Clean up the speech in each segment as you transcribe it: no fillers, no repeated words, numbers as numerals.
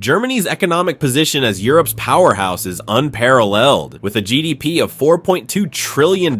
Germany's economic position as Europe's powerhouse is unparalleled. With a GDP of $4.2 trillion,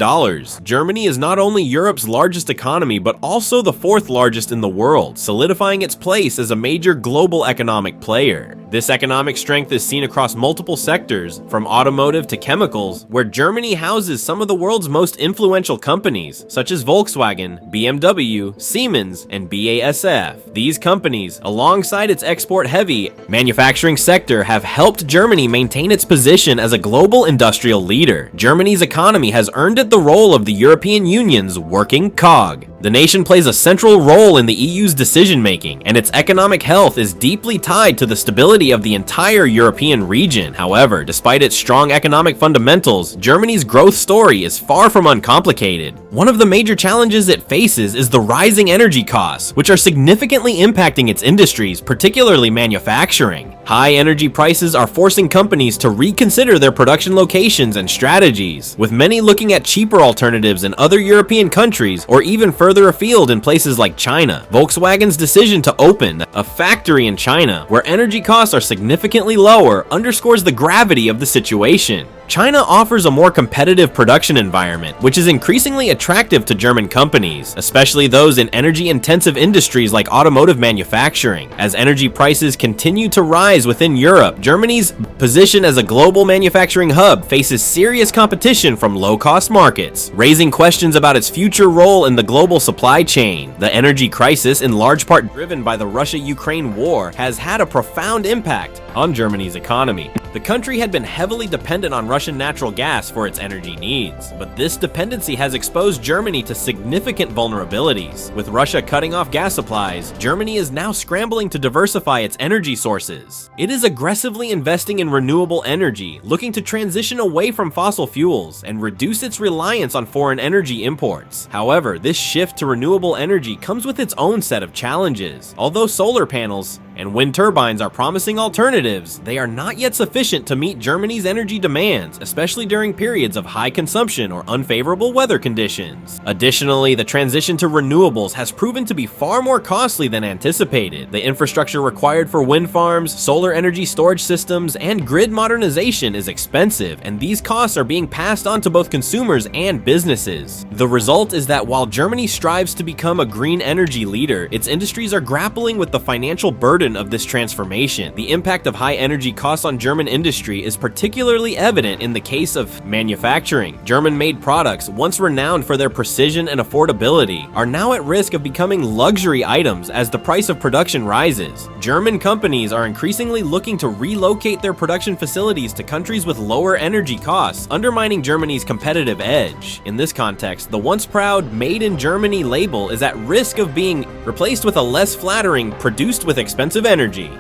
Germany is not only Europe's largest economy but also the fourth largest in the world, solidifying its place as a major global economic player. This economic strength is seen across multiple sectors, from automotive to chemicals, where Germany houses some of the world's most influential companies, such as Volkswagen, BMW, Siemens, and BASF. These companies, alongside its export-heavy manufacturing sector, have helped Germany maintain its position as a global industrial leader. Germany's economy has earned it the role of the European Union's working cog. The nation plays a central role in the EU's decision-making, and its economic health is deeply tied to the stability of the entire European region. However, despite its strong economic fundamentals, Germany's growth story is far from uncomplicated. One of the major challenges it faces is the rising energy costs, which are significantly impacting its industries, particularly manufacturing. High energy prices are forcing companies to reconsider their production locations and strategies, with many looking at cheaper alternatives in other European countries or even further afield in places like China. Volkswagen's decision to open a factory in China, where energy costs are significantly lower, underscores the gravity of the situation. China offers a more competitive production environment, which is increasingly attractive to German companies, especially those in energy-intensive industries like automotive manufacturing. As energy prices continue to rise within Europe, Germany's position as a global manufacturing hub faces serious competition from low-cost markets, raising questions about its future role in the global supply chain. The energy crisis, in large part driven by the Russia-Ukraine war, has had a profound impact on Germany's economy. The country had been heavily dependent on Russian natural gas for its energy needs, but this dependency has exposed Germany to significant vulnerabilities. With Russia cutting off gas supplies, Germany is now scrambling to diversify its energy sources. It is aggressively investing in renewable energy, looking to transition away from fossil fuels and reduce its reliance on foreign energy imports. However, this shift to renewable energy comes with its own set of challenges. Although solar panels and wind turbines are promising alternatives, they are not yet sufficient to meet Germany's energy demands, especially during periods of high consumption or unfavorable weather conditions. Additionally, the transition to renewables has proven to be far more costly than anticipated. The infrastructure required for wind farms, solar energy storage systems, and grid modernization is expensive, and these costs are being passed on to both consumers and businesses. The result is that while Germany strives to become a green energy leader, its industries are grappling with the financial burden of this transformation. The impact of high energy costs on German industry is particularly evident in the case of manufacturing. German-made products, once renowned for their precision and affordability, are now at risk of becoming luxury items as the price of production rises. German companies are increasingly looking to relocate their production facilities to countries with lower energy costs, undermining Germany's competitive edge. In this context, the once proud "Made in Germany" label is at risk of being replaced with a less flattering "produced with expensive energy."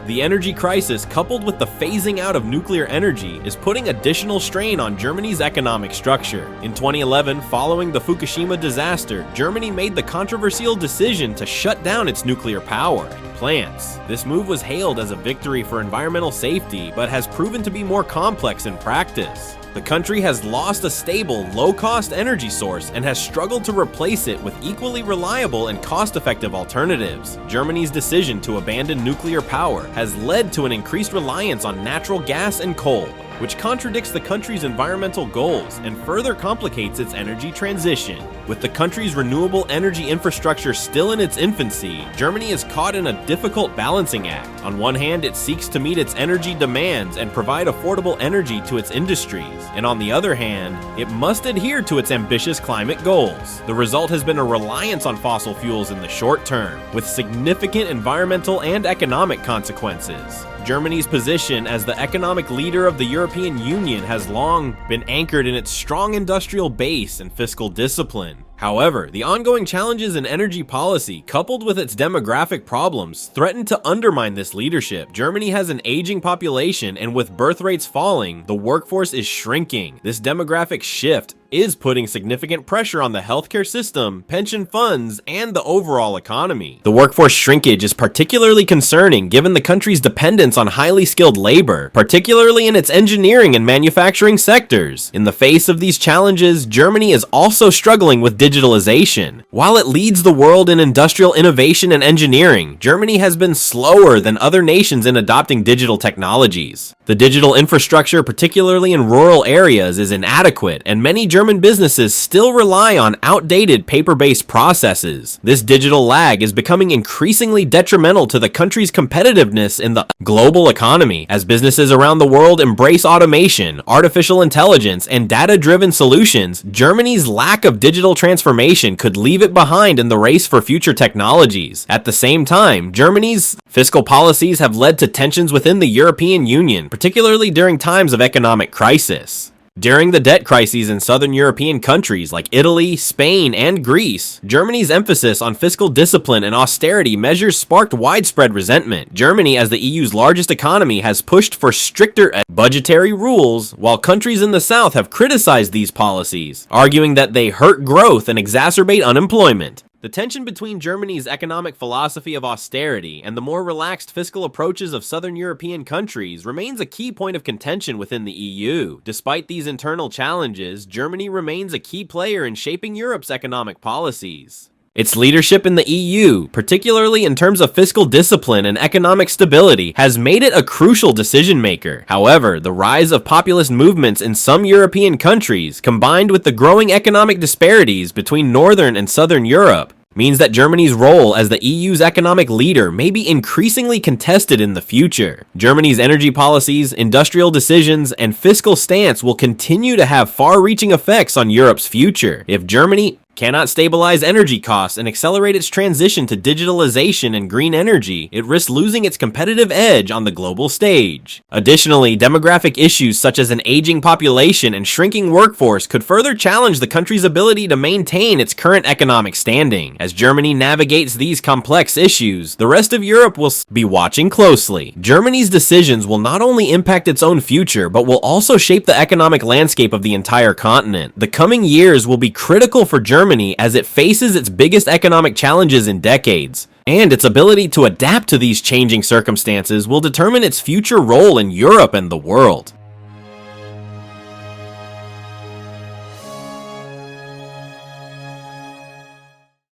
The energy crisis, coupled with the phasing out of nuclear energy, is putting additional strain on Germany's economic structure. In 2011, following the Fukushima disaster, Germany made the controversial decision to shut down its nuclear power plants. This move was hailed as a victory for environmental safety, but has proven to be more complex in practice. The country has lost a stable, low-cost energy source and has struggled to replace it with equally reliable and cost-effective alternatives. Germany's decision to abandon nuclear power has led to an increased reliance on natural gas and coal, which contradicts the country's environmental goals and further complicates its energy transition. With the country's renewable energy infrastructure still in its infancy, Germany is caught in a difficult balancing act. On one hand, it seeks to meet its energy demands and provide affordable energy to its industries, and on the other hand, it must adhere to its ambitious climate goals. The result has been a reliance on fossil fuels in the short term, with significant environmental and economic consequences. Germany's position as the economic leader of the European Union has long been anchored in its strong industrial base and fiscal discipline. However, the ongoing challenges in energy policy, coupled with its demographic problems, threaten to undermine this leadership. Germany has an aging population, and with birth rates falling, the workforce is shrinking. This demographic shift is putting significant pressure on the healthcare system, pension funds, and the overall economy. The workforce shrinkage is particularly concerning given the country's dependence on highly skilled labor, particularly in its engineering and manufacturing sectors. In the face of these challenges, Germany is also struggling with digitalization digitalization. While it leads the world in industrial innovation and engineering, Germany has been slower than other nations in adopting digital technologies. The digital infrastructure, particularly in rural areas, is inadequate, and many German businesses still rely on outdated paper-based processes. This digital lag is becoming increasingly detrimental to the country's competitiveness in the global economy. As businesses around the world embrace automation, artificial intelligence, and data-driven solutions, Germany's lack of digital transformation could leave it behind in the race for future technologies. At the same time, Germany's fiscal policies have led to tensions within the European Union, particularly during times of economic crisis. During the debt crises in southern European countries like Italy, Spain, and Greece, Germany's emphasis on fiscal discipline and austerity measures sparked widespread resentment. Germany, as the EU's largest economy, has pushed for stricter budgetary rules, while countries in the south have criticized these policies, arguing that they hurt growth and exacerbate unemployment. The tension between Germany's economic philosophy of austerity and the more relaxed fiscal approaches of southern European countries remains a key point of contention within the EU. Despite these internal challenges, Germany remains a key player in shaping Europe's economic policies. Its leadership in the EU, particularly in terms of fiscal discipline and economic stability, has made it a crucial decision maker. However, the rise of populist movements in some European countries, combined with the growing economic disparities between Northern and Southern Europe, means that Germany's role as the EU's economic leader may be increasingly contested in the future. Germany's energy policies, industrial decisions, and fiscal stance will continue to have far-reaching effects on Europe's future. If Germany cannot stabilize energy costs and accelerate its transition to digitalization and green energy, it risks losing its competitive edge on the global stage. Additionally, demographic issues such as an aging population and shrinking workforce could further challenge the country's ability to maintain its current economic standing. As Germany navigates these complex issues, the rest of Europe will be watching closely. Germany's decisions will not only impact its own future, but will also shape the economic landscape of the entire continent. The coming years will be critical for Germany as it faces its biggest economic challenges in decades, and its ability to adapt to these changing circumstances will determine its future role in Europe and the world.